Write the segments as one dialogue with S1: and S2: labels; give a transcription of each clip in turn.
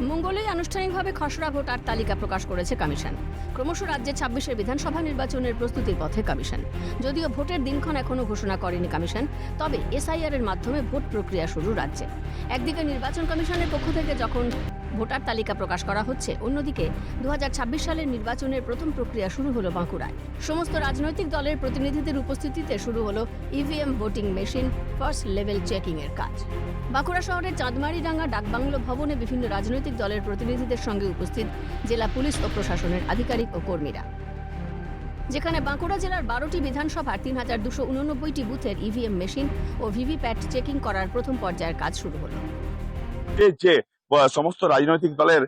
S1: মঙ্গলেই আনুষ্ঠানিকভাবে খসড়া ভোটার তালিকা প্রকাশ করেছে কমিশন। ক্রমশ রাজ্যে ২৬শে বিধানসভা নির্বাচনের প্রস্তুতির পথে কমিশন। যদিও ভোটের দিনক্ষণ এখনও ঘোষণা করেনি কমিশন, তবে এসআইআর এর মাধ্যমে ভোট প্রক্রিয়া শুরু রাজ্যে। একদিকে নির্বাচন কমিশনের পক্ষ থেকে যখন ভোটার তালিকা প্রকাশ করা হচ্ছে, অন্যদিকে ২০২৬ সালের নির্বাচনের প্রথম প্রক্রিয়া শুরু হলো বাঁকুড়ায়। সমস্ত রাজনৈতিক দলের প্রতিনিধিদের উপস্থিতিতে শুরু হলো EVM voting machine first level checking এর কাজ। বাঁকুড়া শহরের চাঁদমারিডাঙ্গা ডাকবাংলো ভবনে বিভিন্ন রাজনৈতিক দলের প্রতিনিধিদের সঙ্গে উপস্থিত জেলা পুলিশ ও প্রশাসনের আধিকারিক ও কর্মীরা, যেখানে বাঁকুড়া জেলার ১২টি বিধানসভার ৩,২৮৯টি বুথের ইভিএম মেশিন ও ভিভিপ্যাট চেকিং করার প্রথম পর্যায়ের কাজ শুরু হলো।
S2: সমস্ত রাজনৈতিক দলের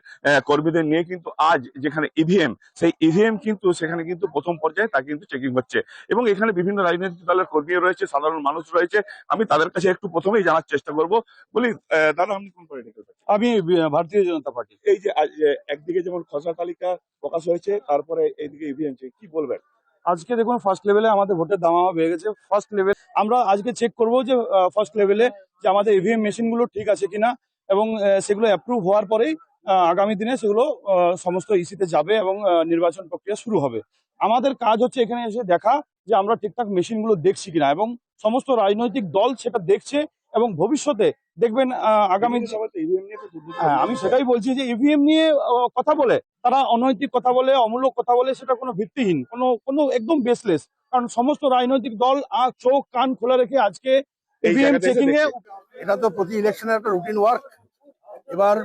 S2: কর্মীদের নিয়ে কিন্তু আজ যেখানে ইভিএম, সেই ইভিএম কিন্তু সেখানে কিন্তু প্রথম পর্যায়ে তা কিন্তু চেকিং হচ্ছে এবং এখানে বিভিন্ন রাজনৈতিক দলের কর্মী রয়েছে, সাধারণ মানুষ রয়েছে। আমি তাদের কাছে একটু প্রথমেই জানার চেষ্টা করব। বলি দাদা, আপনি কোন পার্টি থেকে?
S3: আমি ভারতীয় জনতা পার্টি।
S2: এই যে আজ একদিকে যেমন খসড়া তালিকা প্রকাশ হয়েছে, তারপরে এইদিকে ইভিএম, কি বলবেন?
S3: আজকে দেখুন ফার্স্ট লেভেলে আমাদের ভোটের দামামা বেড়ে গেছে। ফার্স্ট লেভেল আমরা আজকে চেক করব যে ফার্স্ট লেভেলে যে আমাদের ইভিএম মেশিন গুলো ঠিক আছে কিনা, এবং সেগুলো অ্যাপ্রুভ হওয়ার পরেই আগামী দিনে সেগুলো সমস্ত ইসিতে যাবে এবং নির্বাচন প্রক্রিয়া শুরু হবে। আমাদের কাজ হচ্ছে এখানে এসে দেখা যে আমরা ঠিকঠাক মেশিন গুলো দেখছি কিনা, এবং সমস্ত রাজনৈতিক দল সেটা দেখছে এবং ভবিষ্যতে দেখবেন আগামী আমি সেটাই বলছি যে ইভিএম নিয়ে কথা বলে তারা অনৈতিক কথা বলে, অমূলক কথা বলে, সেটা কোনো ভিত্তিহীন, কোনো একদম বেসলেস। কারণ সমস্ত রাজনৈতিক দল চোখ কান খোলা রেখে আজকে ইভিএম চেকিং এ,
S4: এটা তো প্রতি ইলেকশনের একটা রুটিন ওয়ার্ক। এবার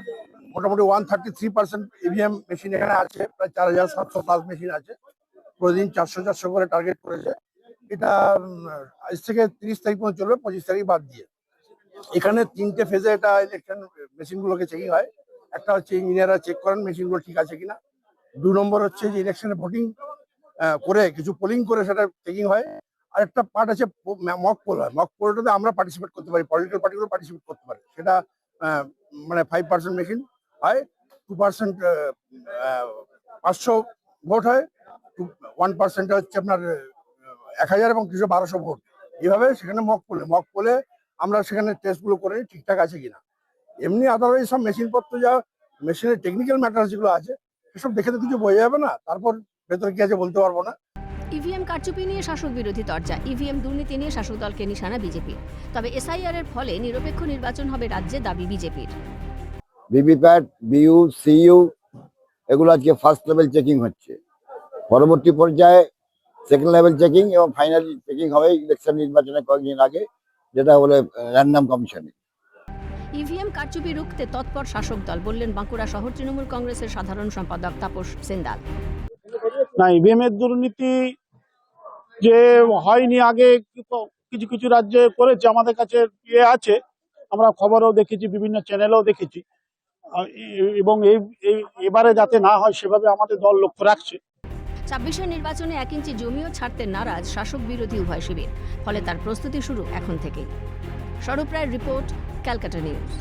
S4: মোটামুটি 133% ইভিএম মেশিন এখানে আছে, প্রায় 4,700+ মেশিন আছে। প্রতিদিন 400 করে টার্গেট করেছে। এটা আজ থেকে 30 তারিখ পর্যন্ত চলবে, 25 তারিখ বাদ দিয়ে। এখানে 3টে ফেজে এটা ইলেকশন মেশিন গুলোকে চেকিং হয়। একটা হচ্ছে ইঞ্জিনিয়াররা চেক করেন মেশিন গুলো ঠিক আছে কিনা। 2 নম্বর হচ্ছে যে ইলেকশনে ভোটিং করে কিছু পোলিং করে সেটা চেকিং হয়। আর একটা পার্ট আছে মক পোল হয়। মক পোলটাতে আমরা পার্টিসিপেট করতে পারি, পলিটিক্যাল পার্টিগুলো পার্টিসিপেট করতে পারে। সেটা মানে 5% মেশিন হয়, 2% 500 ভোট হয়, 1% হচ্ছে আপনার 1000 এবং কিছু 1200 ভোট। এইভাবে সেখানে মক পোলে আমরা সেখানে টেস্টগুলো করে ঠিকঠাক আছে কিনা। এমনি আদারওয়াইজ সব মেশিনপত্র যা মেশিনের টেকনিক্যাল ম্যাটার যেগুলো আছে সেসব দেখে তো কিছু বোঝা যাবে না, তারপর ভেতরে কি আছে বলতে পারবো না।
S1: ইভিএম কারচুপি নিয়ে শাসক বিরোধী তরজা, ইভিএম দুর্নীতি নিয়ে শাসক দলকে নিশানা বিজেপি। তবে এসআইআর এর ফলে নিরপেক্ষ নির্বাচন হবে রাজ্যে, দাবি বিজেপির।
S5: ভিভিপ্যাট, বিইউ, সিইউ এগুলো আজকে ফার্স্ট লেভেল চেকিং হচ্ছে। পরবর্তী পর্যায়ে সেকেন্ড লেভেল চেকিং এবং ফাইনাল চেকিং হবে ইলেকশন নির্বাচনের কয়েকদিন আগে, যেটা বলে র্যান্ডম কমিশনে।
S1: ইভিএম কারচুপি রুখতে তৎপর শাসক দল, বললেন বাঁকুড়া শহর তৃণমূল কংগ্রেসের সাধারণ সম্পাদক তাপস সেন্দাল।
S3: না, ইভিএম এর দুর্নীতি যে হয়নি আগে কিছু কিছু রাজ্যে করেছে, আমাদের কাছে আছে, আমরা খবরেও দেখেছি, বিভিন্ন চ্যানেলেও দেখেছি, এবং এবারে যাতে না হয় সেভাবে আমাদের দল লক্ষ্য রাখছে।
S1: ২৬শে নির্বাচনে 1 ইঞ্চি জমিও ছাড়তে নারাজ শাসক বিরোধী উভয় শিবির, ফলে তার প্রস্তুতি শুরু এখন থেকেই। স্বরূপ রায়ের রিপোর্ট, ক্যালকাটা নিউজ।